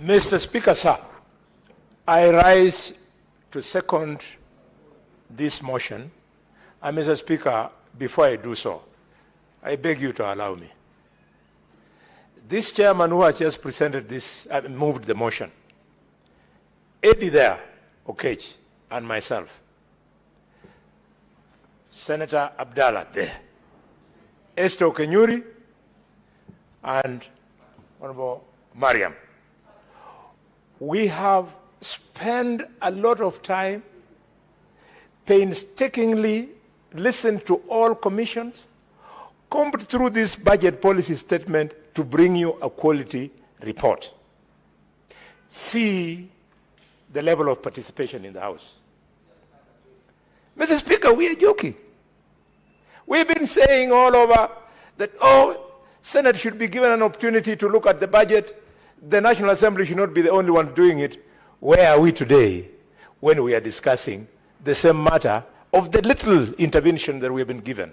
Mr. Speaker, sir, I rise to second this motion. And Mr. Speaker, before I do so, I beg you to allow me. This chairman who has just presented this, moved the motion, Eddie there, Okech, and myself, Senator Abdallah there, Esther Kenyuri, and Honorable Mariam. We have spent a lot of time painstakingly listened to all commissions, combed through this budget policy statement to bring you a quality report. See the level of participation in the House. Mr. Speaker, we are joking. We've been saying all over that, Senate should be given an opportunity to look at the budget. The National Assembly should not be the only one doing it. Where are we today when we are discussing the same matter of the little intervention that we have been given?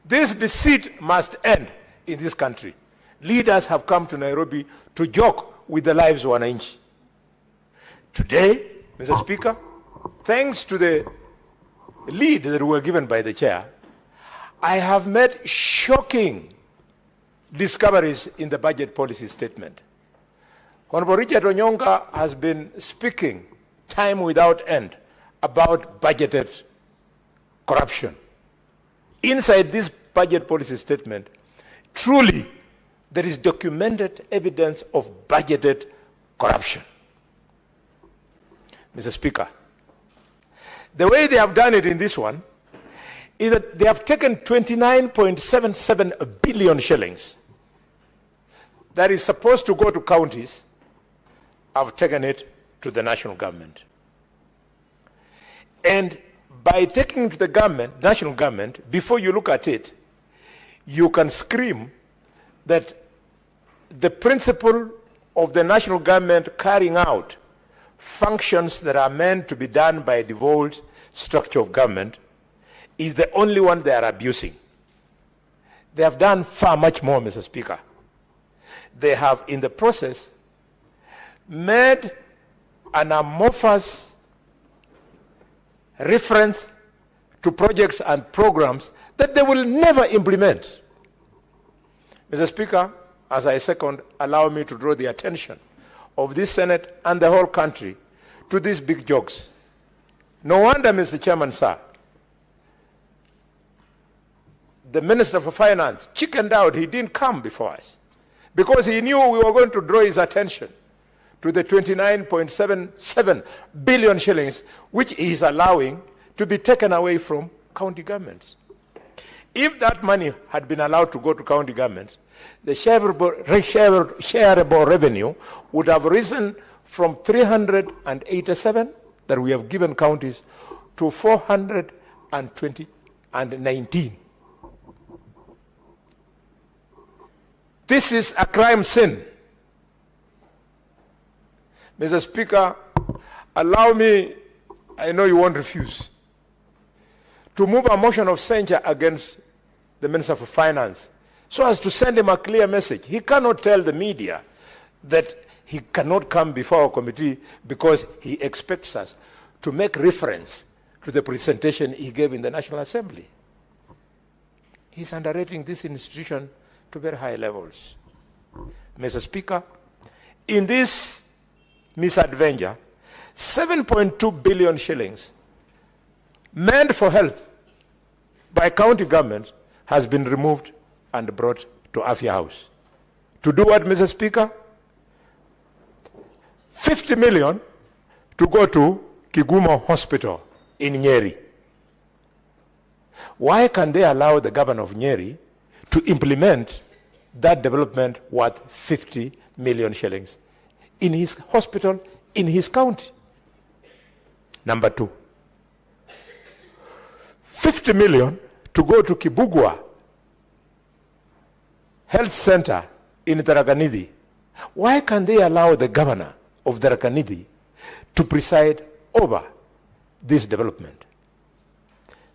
This deceit must end in this country. Leaders have come to Nairobi to joke with the lives of wananchi. Today, Mr. Speaker, thanks to the lead that we were given by the chair, I have made shocking discoveries in the budget policy statement. Honorable Richard Onyonga has been speaking time without end about budgeted corruption. Inside this budget policy statement, truly, there is documented evidence of budgeted corruption. Mr. Speaker, the way they have done it in this one is that they have taken 29.77 billion shillings that is supposed to go to counties, have taken it to the national government. And by taking it to the government, national government, before you look at it, you can scream that the principle of the national government carrying out functions that are meant to be done by a devolved structure of government is the only one they are abusing. They have done far much more, Mr. Speaker. They have, in the process, made an amorphous reference to projects and programs that they will never implement. Mr. Speaker, as I second, allow me to draw the attention of this Senate and the whole country to these big jokes. No wonder, Mr. Chairman, sir, the Minister for Finance chickened out. He didn't come before us because he knew we were going to draw his attention to the 29.77 billion shillings, which he is allowing to be taken away from county governments. If that money had been allowed to go to county governments, the shareable revenue would have risen from 387 that we have given counties to 419. This is a crime sin. Mr. Speaker, allow me, I know you won't refuse, to move a motion of censure against the Minister for Finance so as to send him a clear message. He cannot tell the media that he cannot come before our committee because he expects us to make reference to the presentation he gave in the National Assembly. He's underrating this institution to very high levels. Mr. Speaker, in this misadventure, 7.2 billion shillings meant for health by county government has been removed and brought to Afya House. To do what, Mr. Speaker? 50 million to go to Kigumo Hospital in Nyeri. Why can they allow the governor of Nyeri to implement that development worth 50 million shillings in his hospital, in his county? Number two, 50 million to go to Kibugwa Health Center in Tarakanidhi. Why can they allow the governor of Tarakanidhi to preside over this development?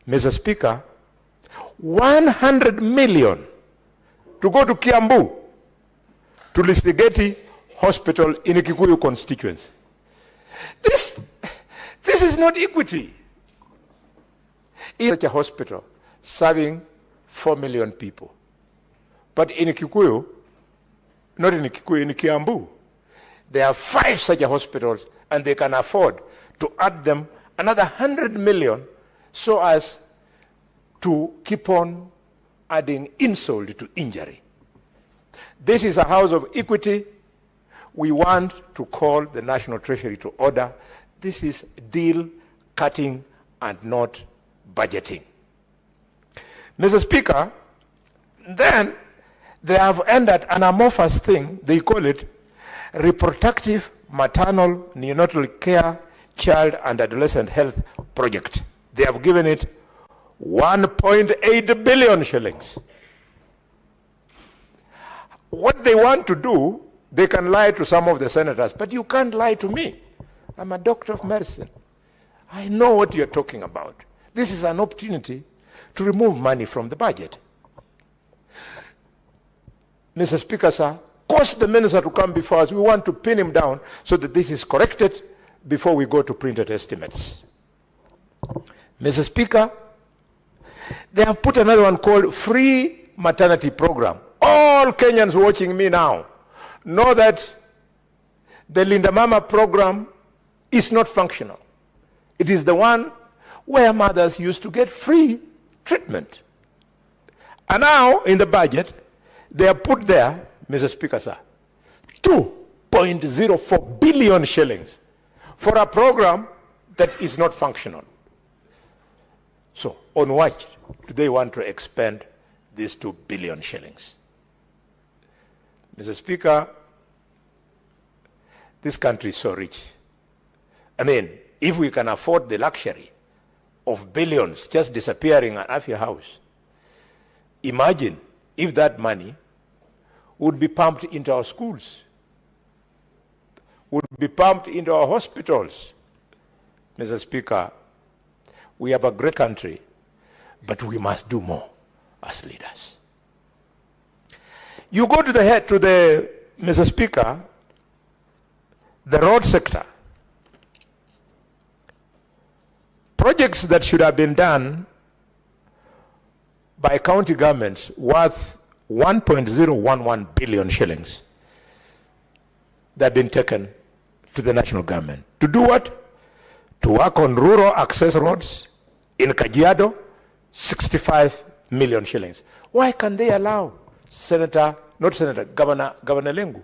Mr. Speaker, 100 million to go to Kiambu, to Listigeti hospital in a Kikuyu constituency. This is not equity. In such a hospital serving 4 million people. But in Kikuyu, not in Kikuyu, in Kiambu, there are 5 such hospitals, and they can afford to add them another 100 million so as to keep on adding insult to injury. This is a house of equity. We want to call the National Treasury to order. This is deal cutting and not budgeting. Mr. Speaker, then they have ended an amorphous thing. They call it Reproductive Maternal Neonatal Care Child and Adolescent Health Project. They have given it 1.8 billion shillings. What they want to do, they can lie to some of the senators, but you can't lie to me. I'm a doctor of medicine. I know what you're talking about. This is an opportunity to remove money from the budget. Mr. Speaker, sir, cause the minister to come before us. We want to pin him down so that this is corrected before we go to printed estimates. Mr. Speaker, they have put another one called Free Maternity Program. All Kenyans watching me now know that the Linda Mama program is not functional. It is the one where mothers used to get free treatment. And now, in the budget, they have put there, Mr. Speaker, sir, 2.04 billion shillings for a program that is not functional. So, on what do they want to expend these 2 billion shillings? Mr. Speaker, this country is so rich. I mean, if we can afford the luxury of billions just disappearing out of your house, imagine if that money would be pumped into our schools, would be pumped into our hospitals. Mr. Speaker, we have a great country, but we must do more as leaders. You go to Mr. Speaker, the road sector. Projects that should have been done by county governments worth 1.011 billion shillings that have been taken to the national government. To do what? To work on rural access roads in Kajiado, 65 million shillings. Why can they allow Governor Lengu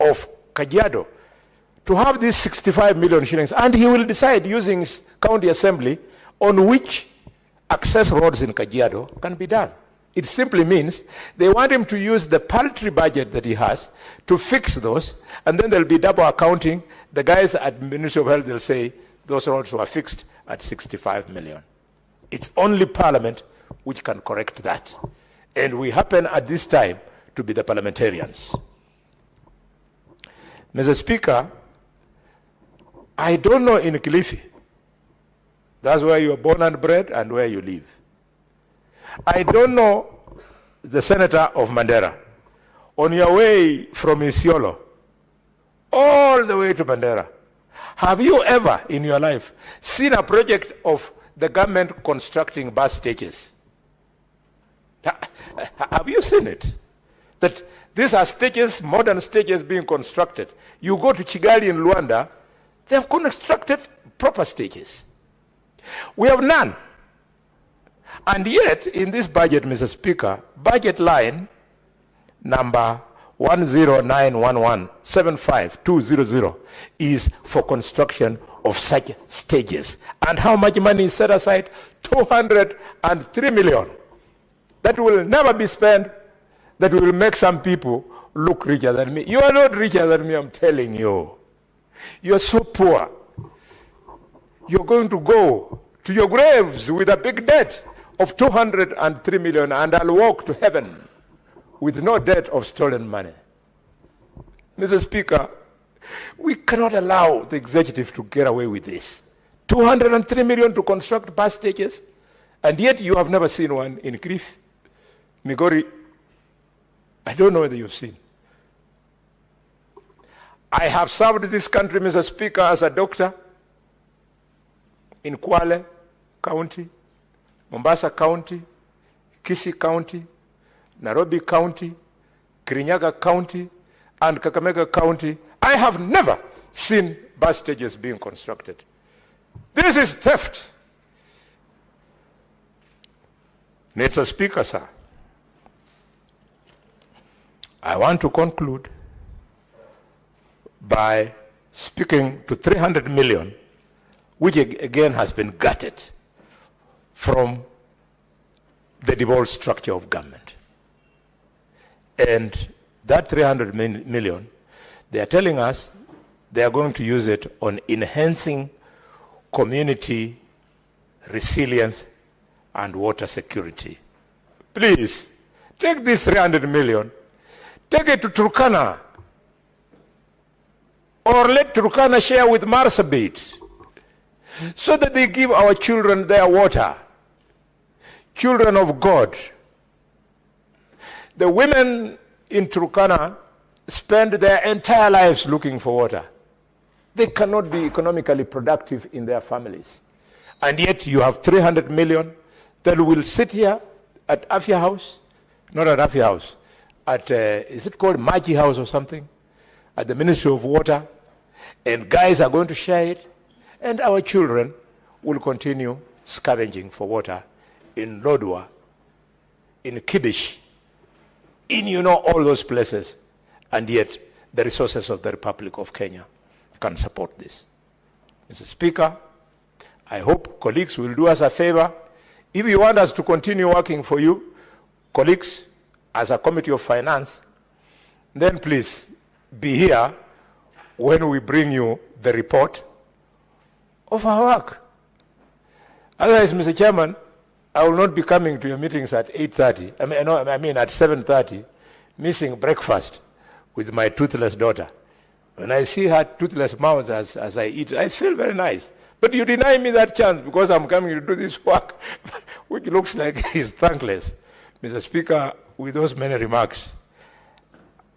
of Kajiado to have these 65 million shillings, and he will decide using his county assembly on which access roads in Kajiado can be done. It simply means they want him to use the paltry budget that he has to fix those, and then there'll be double accounting. The guys at Ministry of Health will say those roads were fixed at 65 million. It's only Parliament which can correct that. And we happen at this time to be the parliamentarians. Mr. Speaker, I don't know in Kilifi. That's where you are born and bred and where you live. I don't know the senator of Mandera. On your way from Isiolo all the way to Mandera, have you ever in your life seen a project of the government constructing bus stages? Have you seen it? That these are stages, modern stages being constructed. You go to Kigali in Luanda, they have constructed proper stages. We have none. And yet, in this budget, Mr. Speaker, budget line number 109117520 is for construction of such stages. And how much money is set aside? 203 million. That will never be spent. That will make some people look richer than me. You are not richer than me, I'm telling you. You are so poor. You're going to go to your graves with a big debt of 203 million, and I'll walk to heaven with no debt of stolen money. Mr. Speaker, we cannot allow the executive to get away with this. 203 million to construct bus stages, and yet you have never seen one in Kilifi, Migori. I don't know whether you've seen. I have served this country, Mr. Speaker, as a doctor in Kwale County, Mombasa County, Kisii County, Nairobi County, Kirinyaga County, and Kakamega County. I have never seen bus stages being constructed. This is theft. Mr. Speaker, sir, I want to conclude by speaking to 300 million, which again has been gutted from the devolved structure of government. And that 300 million, they are telling us they are going to use it on enhancing community resilience and water security. Please, take this 300 million, take it to Turkana, or let Turkana share with Marsabit, so that they give our children their water. Children of God. The women in Turkana spend their entire lives looking for water. They cannot be economically productive in their families. And yet you have 300 million that will sit here at Afia House, not at Afia House, at, is it called Maji House or something? At the Ministry of Water, and guys are going to share it, and our children will continue scavenging for water in Lodwar, in Kibish, in all those places, and yet the resources of the Republic of Kenya can support this. Mr. Speaker, I hope colleagues will do us a favor. If you want us to continue working for you, colleagues, as a Committee of Finance, then please be here when we bring you the report of our work. Otherwise, Mr. Chairman, I will not be coming to your meetings at 8:30. I mean at 7:30, missing breakfast with my toothless daughter. When I see her toothless mouth as I eat, I feel very nice. But you deny me that chance because I'm coming to do this work, which looks like is thankless. Mr. Speaker, with those many remarks,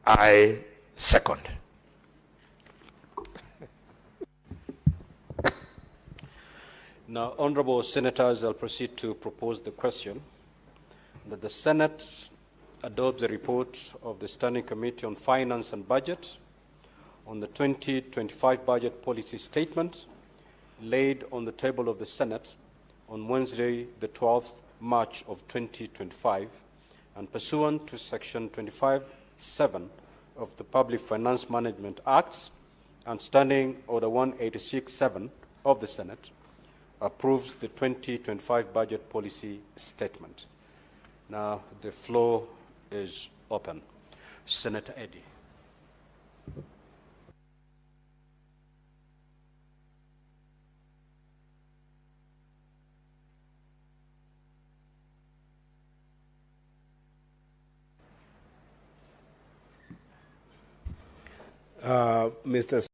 I second. Now, honorable senators, I'll proceed to propose the question that the Senate adopt the report of the Standing Committee on Finance and Budget on the 2025 budget policy statement laid on the table of the Senate on Wednesday, the 12th March of 2025, and pursuant to Section 25(7) of the Public Finance Management Act and Standing Order 186(7) of the Senate, approves the 2025 budget policy statement. Now, the floor is open. Senator Eddy. Mr.